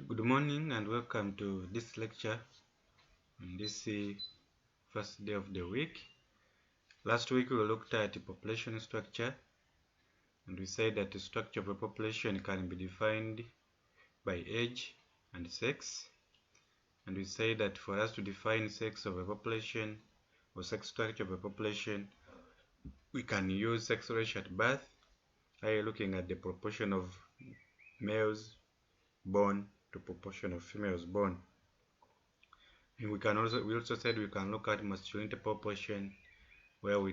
Good morning and welcome to this lecture on this first day of the week. Last week we looked at population structure, and we said that the structure of a population can be defined by age and sex. And we said that for us to define sex of a population or sex structure of a population, we can use sex ratio at birth, i.e. looking at the proportion of males born to proportion of females born. And we also said we can look at masculinity proportion, where we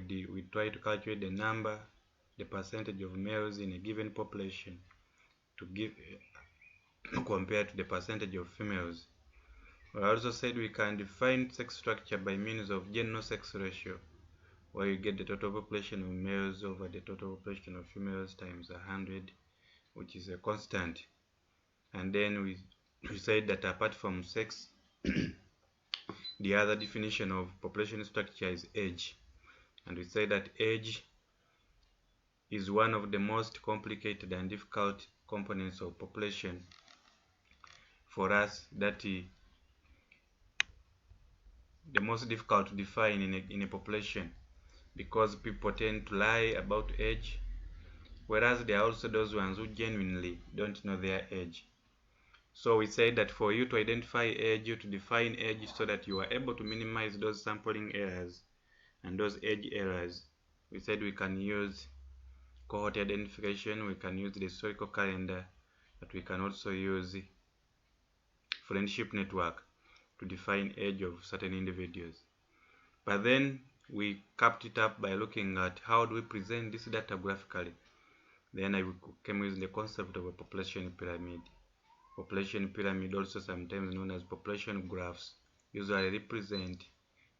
try to calculate the percentage of males in a given population to give compared to the percentage of females. We also said we can define sex structure by means of general sex ratio, where you get the total population of males over the total population of females times 100, which is a constant. And then we said that apart from sex, the other definition of population structure is age. And we say that age is one of the most complicated and difficult components of population for us, that is the most difficult to define in a population, because people tend to lie about age, whereas there are also those ones who genuinely don't know their age. So we say that for you to identify age, to define age so that you are able to minimize those sampling errors and those age errors, we said we can use cohort identification, we can use the historical calendar, but we can also use friendship network to define age of certain individuals. But then we capped it up by looking at how do we present this data graphically. Then I came with the concept of a population pyramid. Population pyramid, also sometimes known as population graphs, usually represent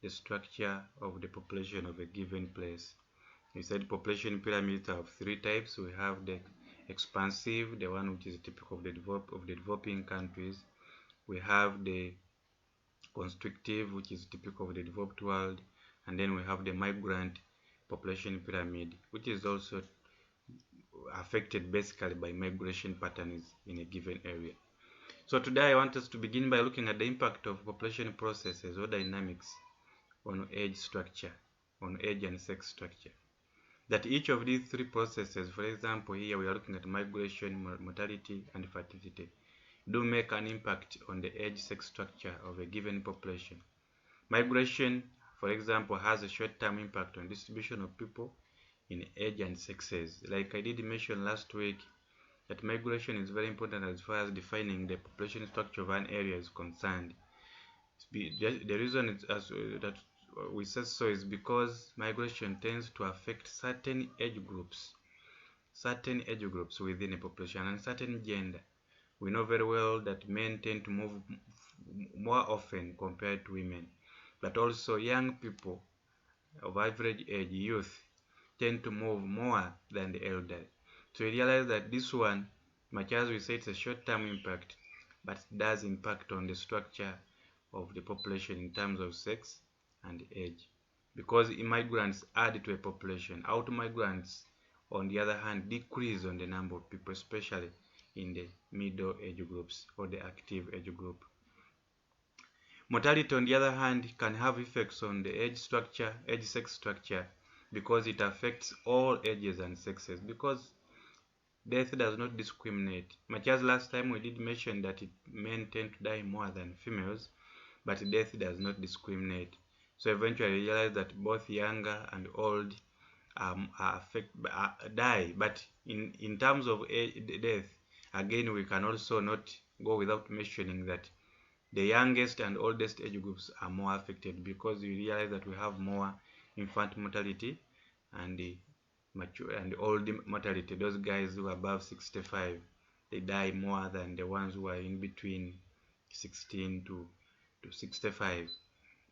the structure of the population of a given place. We said population pyramids have three types. We have the expansive, the one which is typical of the developing countries. We have the constrictive, which is typical of the developed world. And then we have the migrant population pyramid, which is also affected basically by migration patterns in a given area. So today I want us to begin by looking at the impact of population processes or dynamics on age structure, on age and sex structure. That each of these three processes, for example here we are looking at migration, mortality and fertility, do make an impact on the age sex structure of a given population. Migration, for example, has a short-term impact on distribution of people in age and sexes. Like I did mention last week, that migration is very important as far as defining the population structure of an area is concerned. The reason that we say so is because migration tends to affect certain age groups within a population and certain gender. We know very well that men tend to move more often compared to women, but also young people of average age, youth, tend to move more than the elderly. So we realize that this one, much as we say it's a short-term impact, but it does impact on the structure of the population in terms of sex and age, because immigrants add to a population. Out migrants, on the other hand, decrease on the number of people, especially in the middle age groups or the active age group. Mortality, on the other hand, can have effects on the age sex structure, because it affects all ages and sexes, because death does not discriminate. Much as last time we did mention that men tend to die more than females, but death does not discriminate. So eventually we realize that both younger and old die. But in terms of death, again, we can also not go without mentioning that the youngest and oldest age groups are more affected, because we realize that we have more infant mortality and the mature and old mortality. Those guys who are above 65, they die more than the ones who are in between 16 to 65.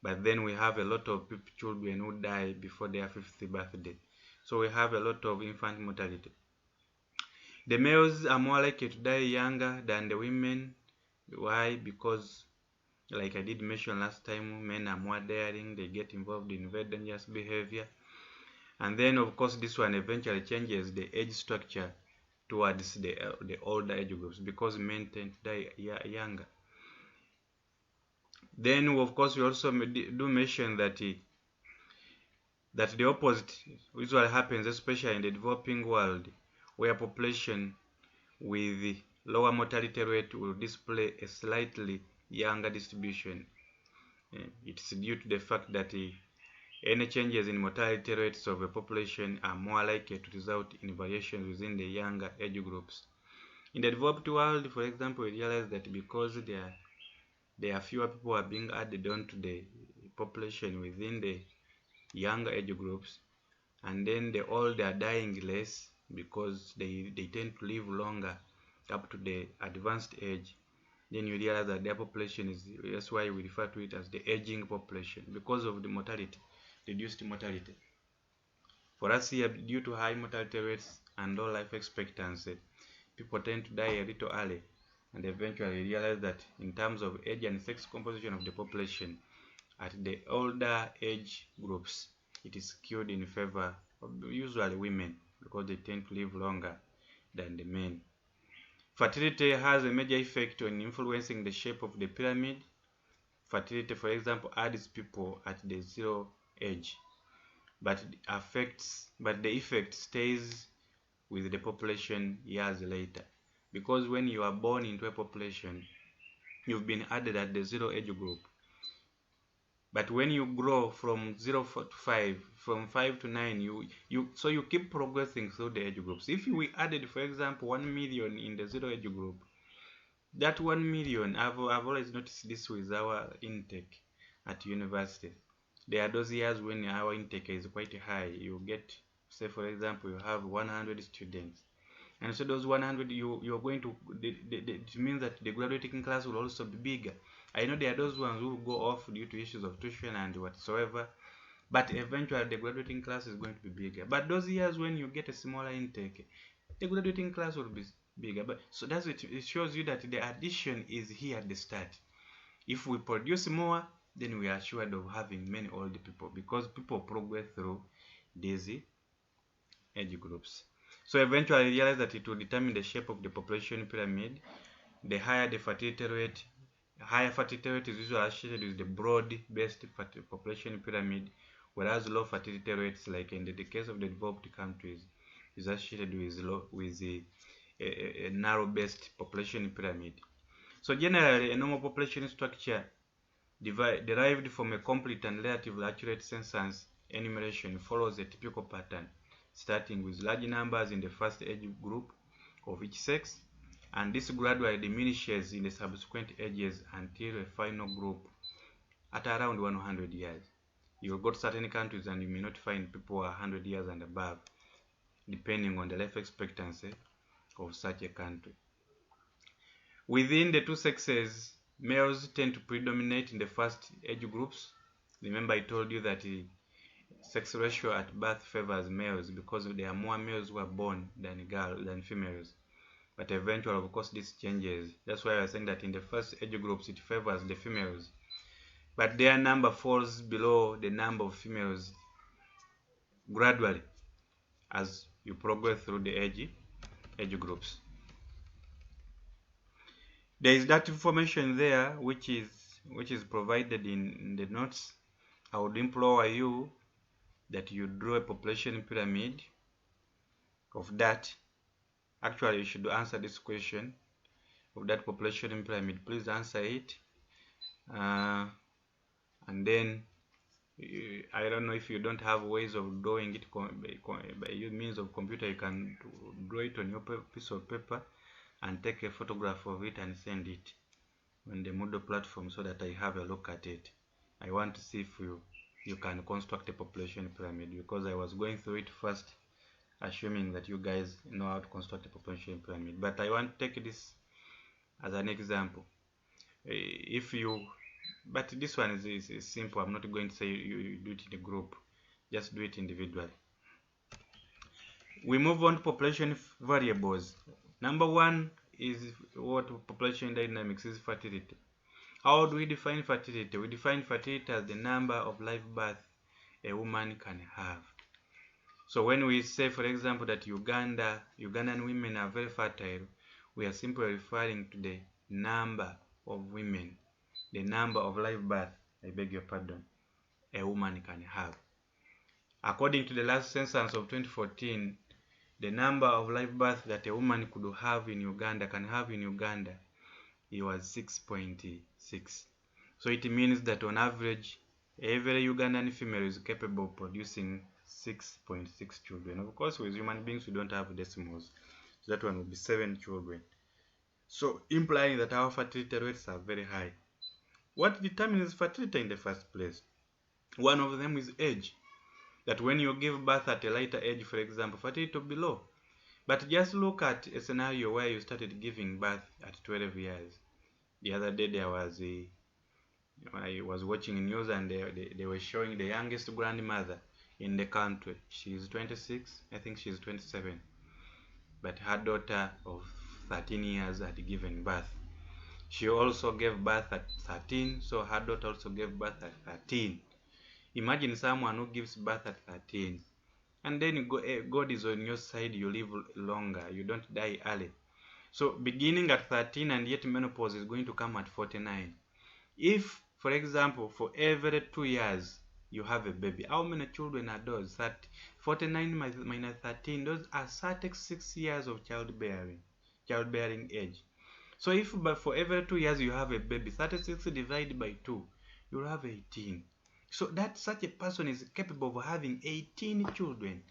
But then we have a lot of children who die before their 50th birthday. So we have a lot of infant mortality. The males are more likely to die younger than the women. Why? Because, like I did mention last time, men are more daring, they get involved in very dangerous behavior. And then, of course, this one eventually changes the age structure towards the older age groups, because men tend to die younger. Then of course we also do mention that that the opposite usually happens, especially in the developing world, where population with lower mortality rate will display a slightly younger distribution. It's due to the fact that any changes in mortality rates of a population are more likely to result in variations within the younger age groups. In the developed world, for example, we realize that because there are fewer people are being added on to the population within the younger age groups, and then the old are dying less because they tend to live longer up to the advanced age. Then you realize that their population is, that's why we refer to it as the aging population, because of the mortality, reduced mortality. For us here, due to high mortality rates and low life expectancy, people tend to die a little early, and eventually realize that in terms of age and sex composition of the population, at the older age groups, it is skewed in favor of usually women, because they tend to live longer than the men. Fertility has a major effect on influencing the shape of the pyramid. Fertility, for example, adds people at the 0 age, but the effect stays with the population years later, because when you are born into a population, you've been added at the 0 age group. But when you grow from 0 to 5, from 5 to 9, so you keep progressing through the age groups. If we added, for example, 1 million in the 0 age group, that 1 million, I've always noticed this with our intake at university. There are those years when our intake is quite high. You get, say for example, you have 100 students, and so those 100, you're going to, it means that the graduating class will also be bigger. I know there are those ones who will go off due to issues of tuition and whatsoever, but eventually the graduating class is going to be bigger. But those years when you get a smaller intake, the graduating class will be bigger. But so that's it. It shows you that the addition is here at the start. If we produce more, then we are assured of having many old people, because people progress through these age groups. So eventually realize that it will determine the shape of the population pyramid. The higher the fertility rate, higher fertility rate is usually associated with the broad-based population pyramid, whereas low fertility rates, like in the case of the developed countries, is associated with a narrow-based population pyramid. So generally, a normal population structure derived from a complete and relatively accurate census enumeration follows a typical pattern, starting with large numbers in the first age group of each sex, and this gradually diminishes in the subsequent ages until a final group at around 100 years. You'll go to certain countries and you may not find people 100 years and above, depending on the life expectancy of such a country. Within the two sexes, males tend to predominate in the first age groups. Remember, I told you that the sex ratio at birth favors males because there are more males who are born than females. But eventually, of course, this changes. That's why I was saying that in the first age groups, it favors the females. But their number falls below the number of females gradually as you progress through the age groups. There is that information there which is provided in the notes. I would implore you that you draw a population pyramid of that. Actually, you should answer this question of that population pyramid. Please answer it. And then, I don't know if you don't have ways of drawing it by means of computer, you can draw it on your piece of paper and take a photograph of it and send it on the Moodle platform so that I have a look at it. I want to see if you can construct a population pyramid, because I was going through it first, assuming that you guys know how to construct a population pyramid. But I want to take this as an example. But this one is simple. I'm not going to say you do it in a group. Just do it individually. We move on to population variables. Number one is what population dynamics is fertility. How do we define fertility? We define fertility as the number of live births a woman can have. So when we say, for example, that Ugandan women are very fertile, we are simply referring to the number of women, the number of live birth, I beg your pardon, a woman can have. According to the last census of 2014, the number of live births that a woman could have in Uganda, it was 6.6. So it means that on average, every Ugandan female is capable of producing 6.6 children. Of course, with human beings, we don't have decimals. So that one will be 7 children. So implying that our fertility rates are very high. What determines fertility in the first place? One of them is age. That when you give birth at a later age, for example, fertility will be low. But just look at a scenario where you started giving birth at 12 years. The other day I was watching news and they were showing the youngest grandmother in the country. She's 26, I think she's 27. But her daughter of 13 years had given birth. She also gave birth at 13, so her daughter also gave birth at 13. Imagine someone who gives birth at 13. And then God is on your side, you live longer, you don't die early. So beginning at 13 and yet menopause is going to come at 49. If, for example, for every 2 years you have a baby, how many children are those? 30, 49 minus 13, those are 36 years of childbearing age. So if for every 2 years you have a baby, 36 divided by 2, you'll have 18. So that such a person is capable of having 18 children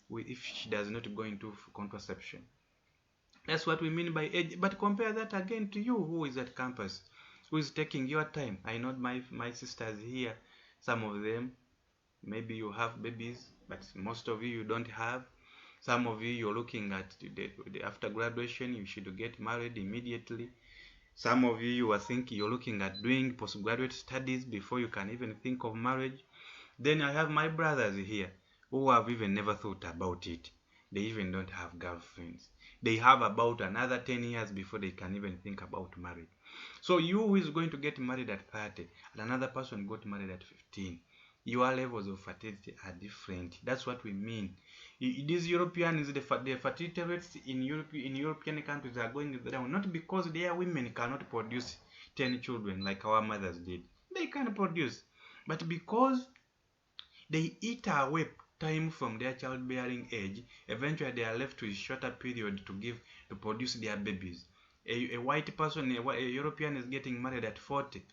if she does not go into contraception. That's what we mean by age. But compare that again to you who is at campus, who is taking your time. I know my sisters here, some of them, maybe you have babies, but most of you don't have. Some of you're looking at after graduation, you should get married immediately. Some of you are thinking you're looking at doing postgraduate studies before you can even think of marriage. Then I have my brothers here who have even never thought about it. They even don't have girlfriends. They have about another 10 years before they can even think about marriage. So you who is going to get married at 30 and another person got married at 15, your levels of fertility are different. That's what we mean. These Europeans, the fertility rates in European countries are going down, not because their women cannot produce 10 children like our mothers did. They can produce, but because they eat away time from their childbearing age, eventually they are left with a shorter period to produce their babies. A white person, a European is getting married at 40.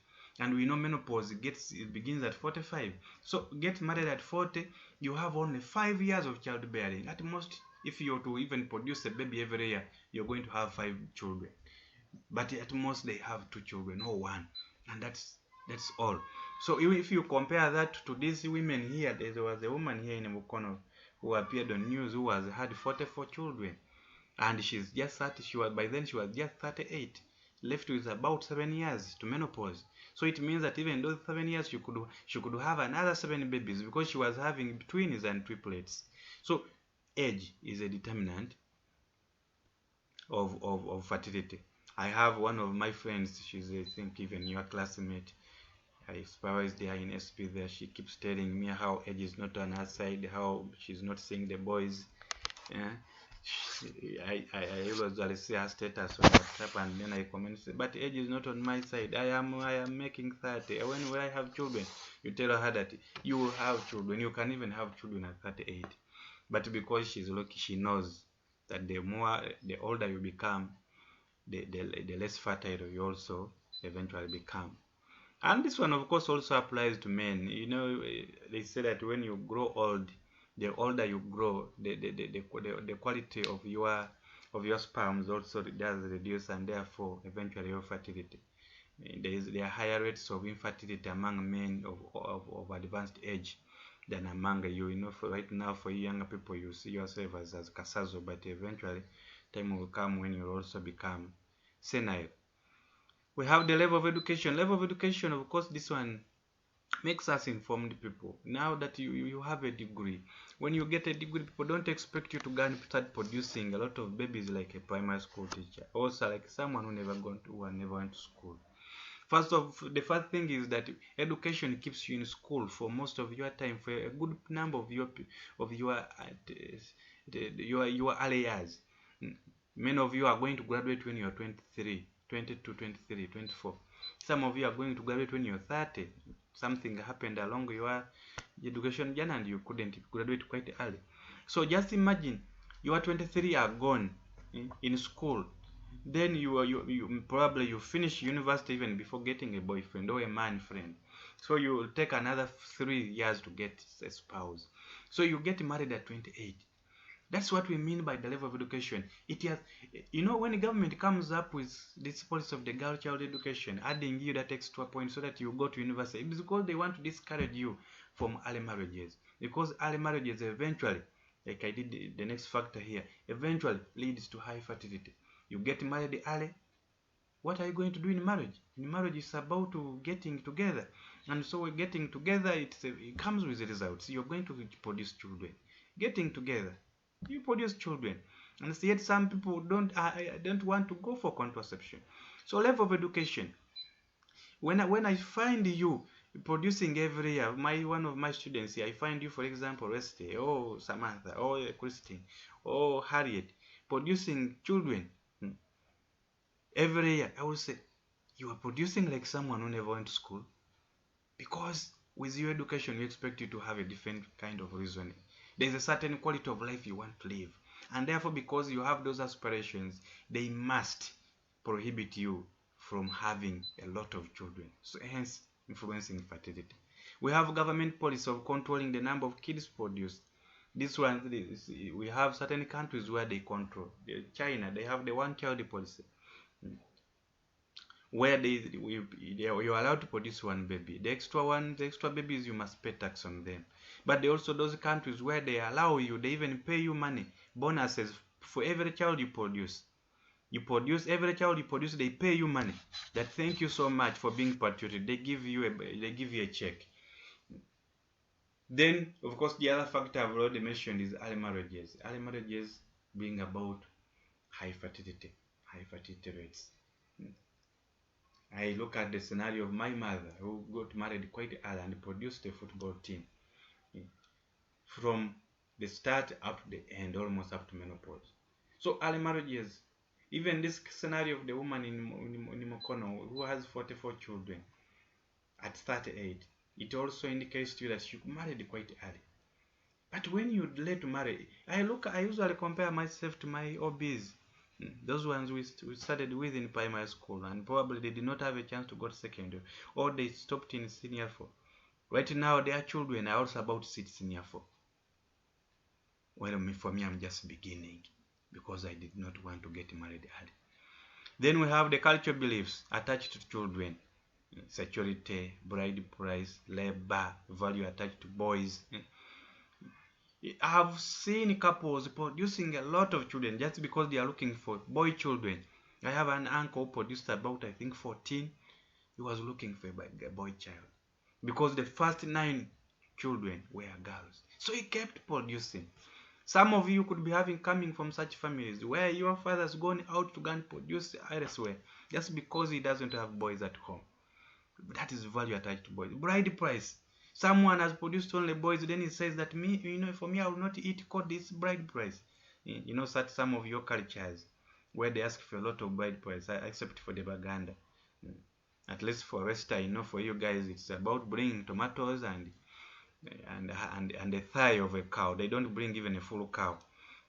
And we know menopause begins at 45. So get married at 40, you have only 5 years of childbearing. At most, if you're to even produce a baby every year, you're going to have 5 children. But at most they have 2 children or 1. And that's all. So if you compare that to these women here, there was a woman here in Mukono who appeared on news who had 44 children. And she's just 30, by then she was just 38. Left with about 7 years to menopause. So it means that even those 7 years she could have another 7 babies because she was having twins and triplets. So age is a determinant of fertility. I have one of my friends, she's I think even your classmate. I supervised there in SP there. She keeps telling me how age is not on her side, how she's not seeing the boys. Yeah. I usually see her status on WhatsApp and then I comment, but age is not on my side. I am making 30. When will I have children? You tell her that you will have children. You can even have children at 38. But because she's lucky, she knows that the older you become, the less fertile you also eventually become. And this one, of course, also applies to men. You know, they say that when you grow old, the older you grow, the quality of your sperms also does reduce, and therefore eventually your fertility. There are higher rates of infertility among men of advanced age than among you. You know, for right now, for you younger people, you see yourself as Kasazo, but eventually time will come when you also become senile. We have the level of education. Level of education, of course, this one makes us informed people. Now that you have a degree, when you get a degree, people don't expect you to start producing a lot of babies like a primary school teacher, also like someone who never went to school. The first thing is that education keeps you in school for most of your time, for a good number of your early years. Many of you are going to graduate when you are 23, 22, 23, 24. Some of you are going to graduate when you're 30. Something happened along your education journey and you couldn't graduate quite early. So just imagine you are 23, are gone in school. Then you probably you finish university even before getting a boyfriend or a man friend. So you will take another 3 years to get a spouse. So you get married at 28. That's what we mean by the level of education. It has, when the government comes up with this policy of the girl child education, adding you that extra point so that you go to university, it is because they want to discourage you from early marriages. Because early marriages eventually, like I did the next factor here, eventually leads to high fertility. You get married early. What are you going to do in marriage? In marriage, it's about getting together. And so getting together, it comes with results. You're going to produce children. Getting together, you produce children. And yet some people don't want to go for contraception. So level of education. When I find you producing every year, one of my students here, I find you, for example, Reste, or Samantha, or Christine, or Harriet, producing children every year, I will say, you are producing like someone who never went to school. Because with your education, we expect you to have a different kind of reasoning. There's a certain quality of life you want to live. And therefore, because you have those aspirations, they must prohibit you from having a lot of children. So hence, influencing fertility. We have government policy of controlling the number of kids produced. We have certain countries where they control. China, they have the one-child policy, where you're allowed to produce one baby. The extra babies, you must pay tax on them. But they also those countries where they allow you, they even pay you money, bonuses for every child you produce. Every child you produce, they pay you money. That thank you so much for being patriotic. They give you a check. Then, of course, the other factor I've already mentioned is early marriages. Early marriages being about high fertility rates. I look at the scenario of my mother, who got married quite early and produced a football team from the start up to the end, almost up to menopause. So early marriages, even this scenario of the woman in Mokono who has 44 children at 38, it also indicates to you that she married quite early. But when you delay to marry, I usually compare myself to my OBs. Those ones we started with in primary school, and probably they did not have a chance to go to secondary, or they stopped in senior 4. Right now, their children are also about to sit senior 4. Well, for me, I'm just beginning because I did not want to get married early. Then we have the cultural beliefs attached to children: sexuality, bride price, labor, value attached to boys. I've seen couples producing a lot of children just because they are looking for boy children. I have an uncle who produced about, I think, 14. He was looking for a boy child because the first 9 children were girls. So he kept producing. Some of you could be coming from such families where your father's gone out to go and produce elsewhere just because he doesn't have boys at home. That is value attached to boys. Bride price. Someone has produced only boys, then he says that for me, I will not eat this bride price. Such some of your cultures where they ask for a lot of bride price, except for the Baganda. At least for West, for you guys, it's about bringing tomatoes and the thigh of a cow. They don't bring even a full cow.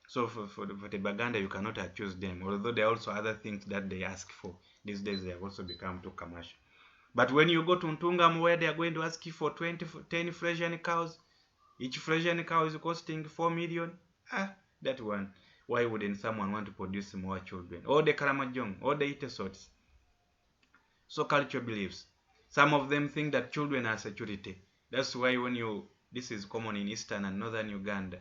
So for the Baganda, you cannot accuse them. Although there are also other things that they ask for. These days, they have also become too commercial. But when you go to Ntungam, where they are going to ask you for 10 Frisian cows, each Frisian cow is costing 4 million. That one. Why wouldn't someone want to produce more children? Or the Karamajong, or the Itesots. So culture beliefs. Some of them think that children are security. That's why this is common in eastern and northern Uganda.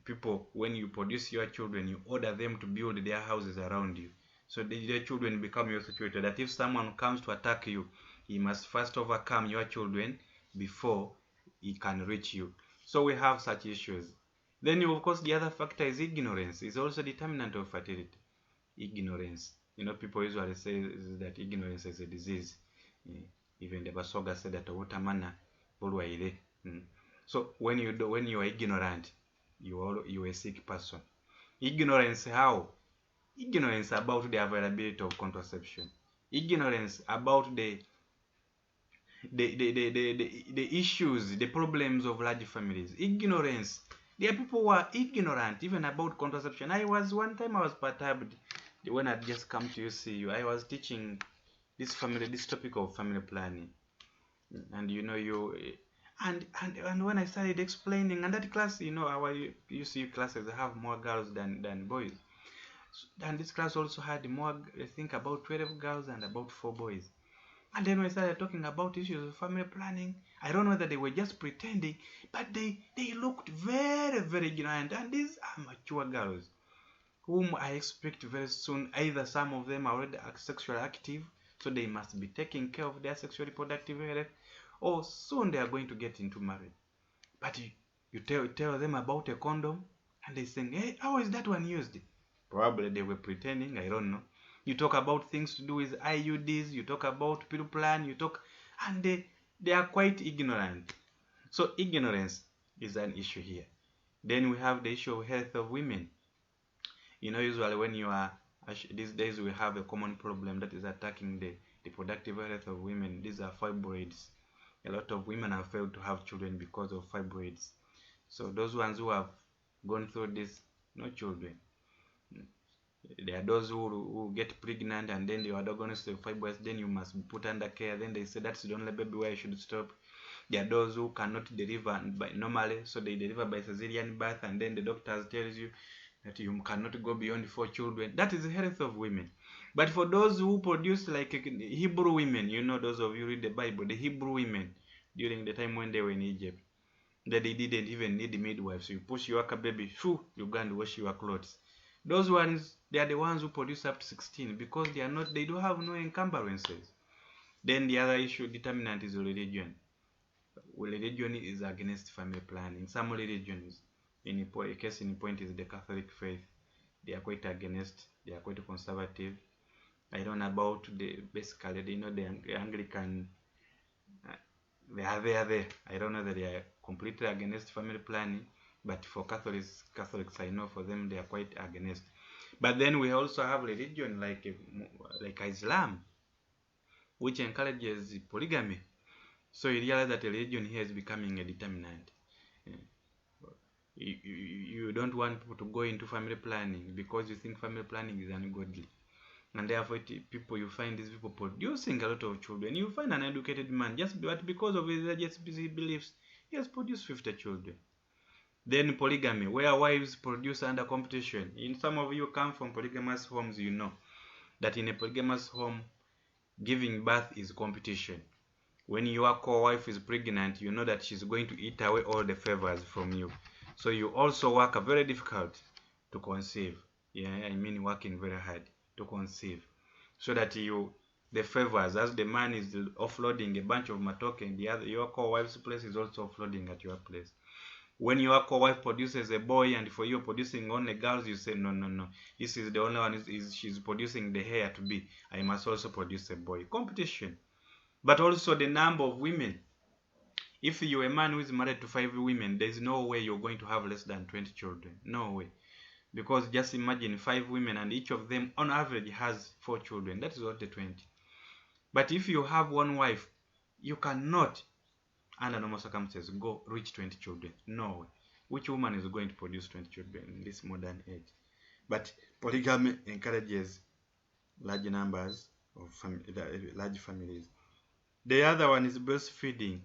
People, when you produce your children, you order them to build their houses around you. So their children become your security. That if someone comes to attack you, he must first overcome your children before he can reach you. So we have such issues. Then, of course, the other factor is ignorance. It's also a determinant of fertility. Ignorance. People usually say that ignorance is a disease. Even the Basoga said that watermana bulwaire. So when you are ignorant, you are a sick person. Ignorance how? Ignorance about the availability of contraception. Ignorance about the issues, the problems of large families. Ignorance. There are people who are ignorant even about contraception. One time I was perturbed when I just come to UCU. I was teaching this topic of family planning. And and when I started explaining, and that class, our UCU classes have more girls than boys. And this class also had more, I think about 12 girls and about 4 boys. And then we started talking about issues of family planning. I don't know whether they were just pretending, but they looked very, very ignorant. And these are mature girls whom I expect very soon, either some of them are already sexually active, so they must be taking care of their sexual reproductive health, or soon they are going to get into marriage. But you tell them about a condom, and they say, hey, how is that one used? Probably they were pretending, I don't know. You talk about things to do with IUDs, you talk about pill plan, and they are quite ignorant. So ignorance is an issue here. Then we have the issue of health of women. Usually when these days we have a common problem that is attacking the reproductive health of women. These are fibroids. A lot of women have failed to have children because of fibroids. So those ones who have gone through this, no children. There are those who get pregnant and then they are diagnosed with fibroids, then you must be put under care. Then they say that's the only baby where you should stop. There are those who cannot deliver normally, so they deliver by cesarean birth, and then the doctors tells you that you cannot go beyond 4 children. That is the health of women. But for those who produce, like Hebrew women, those of you read the Bible, the Hebrew women during the time when they were in Egypt, that they didn't even need midwives. So you push your baby, you go and wash your clothes. Those ones, they are the ones who produce up to 16 because they do have no encumbrances. Then the other issue, determinant, is religion. Religion is against family planning. Some religions, a case in point is the Catholic faith. They are quite against. They are quite conservative. I don't know about basically, the Anglican. They are there. I don't know that they are completely against family planning, but for Catholics, I know for them they are quite against. But then we also have religion like Islam, which encourages polygamy. So you realize that religion here is becoming a determinant. You don't want people to go into family planning because you think family planning is ungodly. And therefore, you find these people producing a lot of children. You find an educated man, but because of his religious beliefs, he has produced 50 children. Then polygamy, where wives produce under competition. In some of you come from polygamous homes, you know that in a polygamous home, giving birth is competition. When your co-wife is pregnant, you know that she's going to eat away all the favors from you. So you also work very difficult to conceive. Working very hard to conceive. So that the favors, as the man is offloading a bunch of matoke, your co-wife's place is also offloading at your place. When your co-wife produces a boy and for you producing only girls, you say, no. This is the only one, she's producing the heir to be. I must also produce a boy. Competition. But also the number of women. If you're a man who is married to 5 women, there's no way you're going to have less than 20 children. No way. Because just imagine 5 women and each of them on average has 4 children. That is what the 20. But if you have one wife, you cannot, under normal circumstances, reach 20 children. No way. Which woman is going to produce 20 children in this modern age? But polygamy encourages large numbers of large families. The other one is breastfeeding.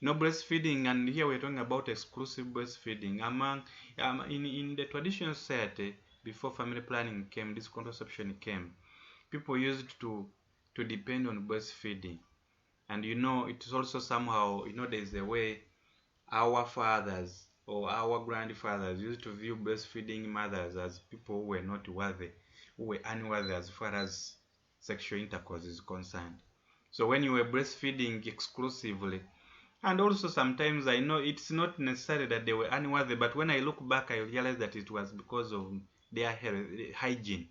Breastfeeding, and here we're talking about exclusive breastfeeding. In the traditional society, before family planning came, this contraception came, people used to depend on breastfeeding. And it is also somehow, there's a way our fathers or our grandfathers used to view breastfeeding mothers as people who were not worthy, who were unworthy as far as sexual intercourse is concerned. So when you were breastfeeding exclusively, and also sometimes I know it's not necessary that they were unworthy, but when I look back, I realize that it was because of their hygiene.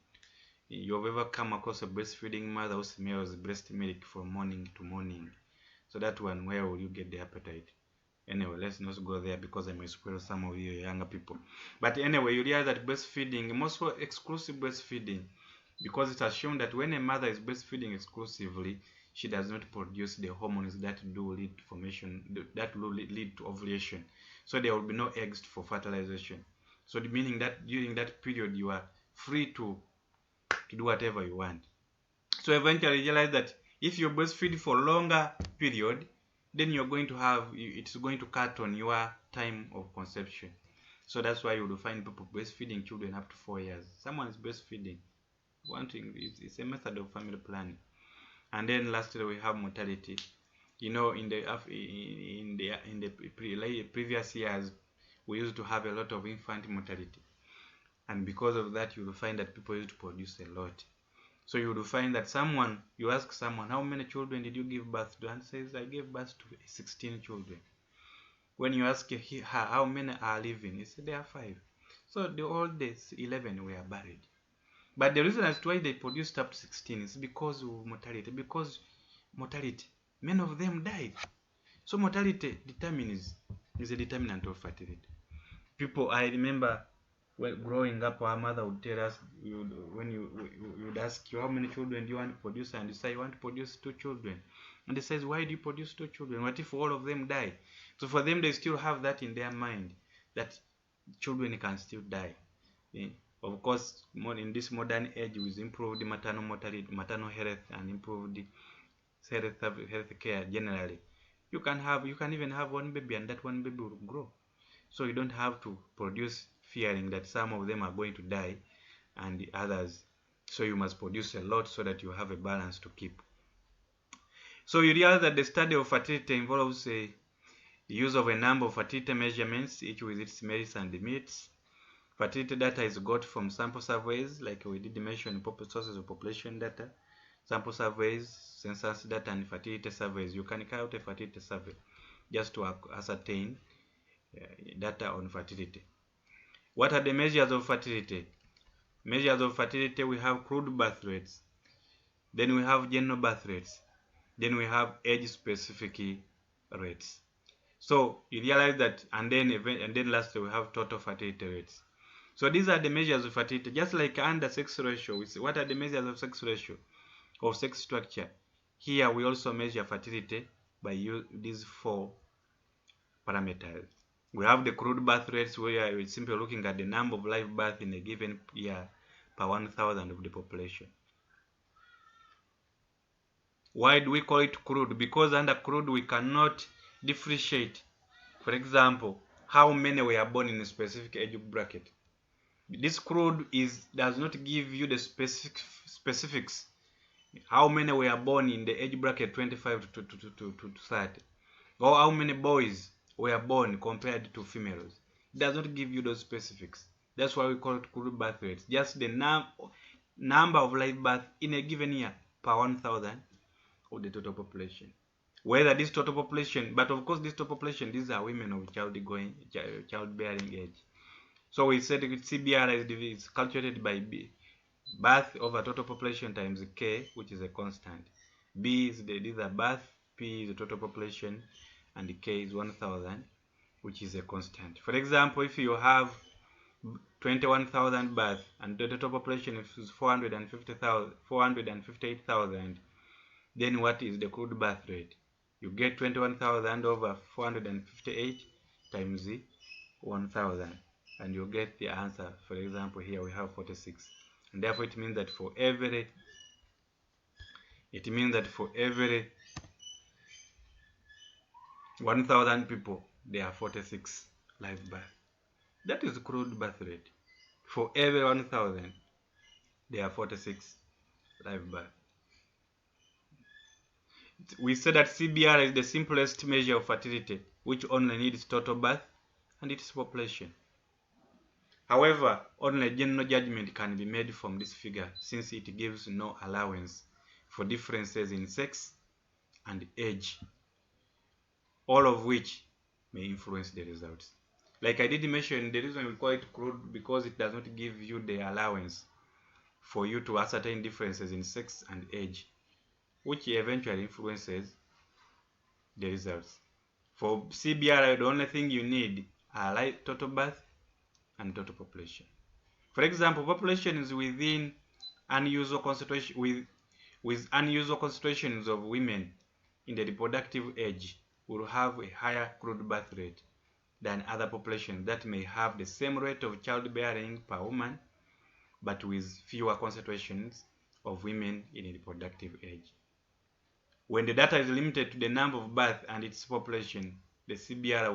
you've ever come across a breastfeeding mother who smells breast milk from morning to morning. So that one, where will you get the appetite? Anyway, let's not go there because I may spoil some of you younger people. But anyway, you realize that breastfeeding, most exclusive breastfeeding, because it has shown that when a mother is breastfeeding exclusively, she does not produce the hormones that do lead to formation, that will lead to ovulation. So there will be no eggs for fertilization. So meaning that during that period you are free to do whatever you want. So eventually you realize that if you breastfeed for a longer period, then you're going to have, it's going to cut on your time of conception. So that's why you will find people breastfeeding children up to 4 years. Someone is breastfeeding. It's a method of family planning. And then lastly, we have mortality. You know, in the previous years, we used to have a lot of infant mortality, and because of that, you will find that people used to produce a lot. So you will find that you ask someone, how many children did you give birth to? And says, I gave birth to 16 children. When you ask her, how many are living? He said, there are 5. So all the 11 were buried. But the reason as to why they produced up to 16 is because of mortality. Because mortality, many of them died. So mortality is a determinant of fertility. I remember growing up, our mother would tell us, when you would ask you, how many children do you want to produce? And you say, you want to produce 2 children. And they says, why do you produce 2 children? What if all of them die? So for them, they still have that in their mind, that children can still die. Of course, in this modern age, with improved maternal mortality, maternal health, and improved health care generally, you can even have one baby, and that one baby will grow. So you don't have to produce fearing that some of them are going to die and the others. So you must produce a lot so that you have a balance to keep. So you realize that the study of fertility involves a use of a number of fertility measurements, each with its merits and limits. Fertility data is got from sample surveys, like we did mention sources of population data, sample surveys, census data, and fertility surveys. You can carry out a fertility survey just to ascertain data on fertility. What are the measures of fertility? Measures of fertility, we have crude birth rates, then we have general birth rates, then we have age-specific rates. So you realize that, and then lastly we have total fertility rates. So these are the measures of fertility, just like under sex ratio. We see what are the measures of sex ratio, of sex structure. Here we also measure fertility by these 4 parameters. We have the crude birth rates, where we're simply looking at the number of live births in a given year per 1,000 of the population. Why do we call it crude? Because under crude we cannot differentiate, for example, how many were born in a specific age bracket. This crude does not give you the specifics. How many were born in the age bracket 25 to 30, or how many boys were born compared to females. It does not give you those specifics. That's why we call it crude birth rates. Just the number of live births in a given year per 1,000 of the total population. Whether this total population, but of course this total population, these are women of childbearing age. So we said CBR is calculated by birth over total population times K, which is a constant. B is these are birth, P is the total population, and the K is 1,000, which is a constant. For example, if you have 21,000 births and the total population is 458,000, then what is the crude birth rate? You get 21,000 over 458 times 1,000, and you get the answer. For example, here we have 46, and therefore it means that for every 1,000 people, there are 46 live births. That is crude birth rate. For every 1,000, there are 46 live births. We said that CBR is the simplest measure of fertility, which only needs total birth and its population. However, only general judgment can be made from this figure, since it gives no allowance for differences in sex and age, all of which may influence the results. Like I did mention, the reason we call it crude because it does not give you the allowance for you to ascertain differences in sex and age, which eventually influences the results. For CBRI, the only thing you need are total birth and total population. For example, populations within unusual concentration with unusual concentrations of women in the reproductive age will have a higher crude birth rate than other populations that may have the same rate of childbearing per woman, but with fewer concentrations of women in reproductive age. When the data is limited to the number of births and its population, the CBR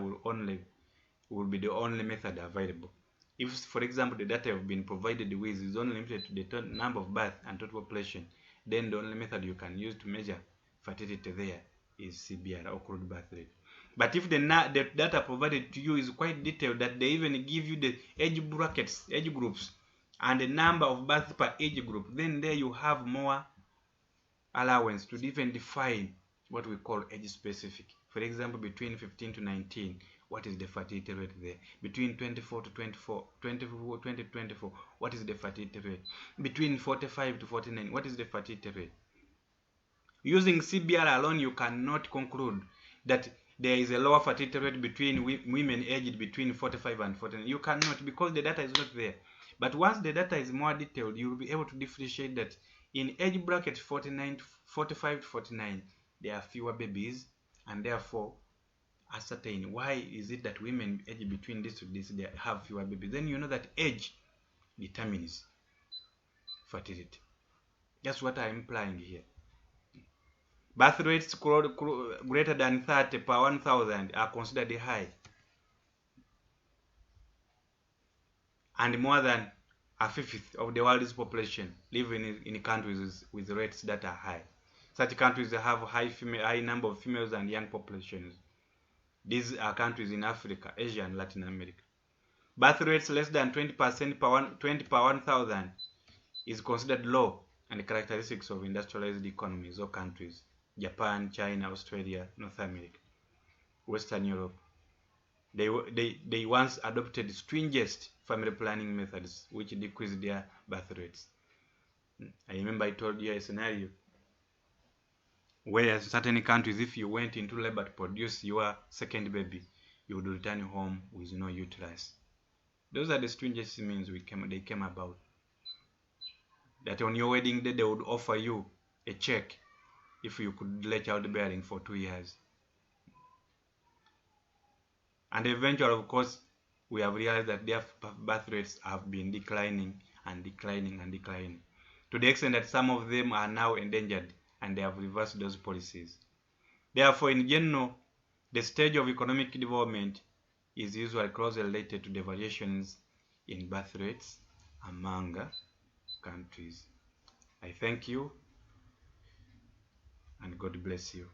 will be the only method available. If, for example, the data you've been provided with is only limited to the number of births and total population, then the only method you can use to measure fertility there is CBR, or crude birth rate. But if the data provided to you is quite detailed, that they even give you the age brackets, age groups, and the number of births per age group, then there you have more allowance to even define what we call age specific. For example, between 15 to 19, what is the fertility rate there? Between 24 to 24, 20 to 24, what is the fertility rate? Between 45 to 49, what is the fertility rate? Using CBR alone, you cannot conclude that there is a lower fertility rate between women aged between 45 and 49. You cannot, because the data is not there. But once the data is more detailed, you will be able to differentiate that in age bracket 45 to 49, there are fewer babies, and therefore ascertain why is it that women aged between this to this, they have fewer babies. Then you know that age determines fertility. That's what I'm implying here. Birth rates greater than 30 per 1,000 are considered high, and more than a fifth of the world's population live in countries with rates that are high. Such countries have high number of females and young populations. These are countries in Africa, Asia, and Latin America. Birth rates less than 20% per 1,000 is considered low, and characteristics of industrialized economies or countries: Japan, China, Australia, North America, Western Europe. They once adopted stringent family planning methods which decreased their birth rates. I remember I told you a scenario where in certain countries, if you went into labor to produce your second baby, you would return home with no uterus. Those are the stringent means they came about. That on your wedding day, they would offer you a check if you could delay childbearing for 2 years. And eventually, of course, we have realized that their birth rates have been declining and declining and declining, to the extent that some of them are now endangered, and they have reversed those policies. Therefore, in general, the stage of economic development is usually closely related to the variations in birth rates among countries. I thank you, and God bless you.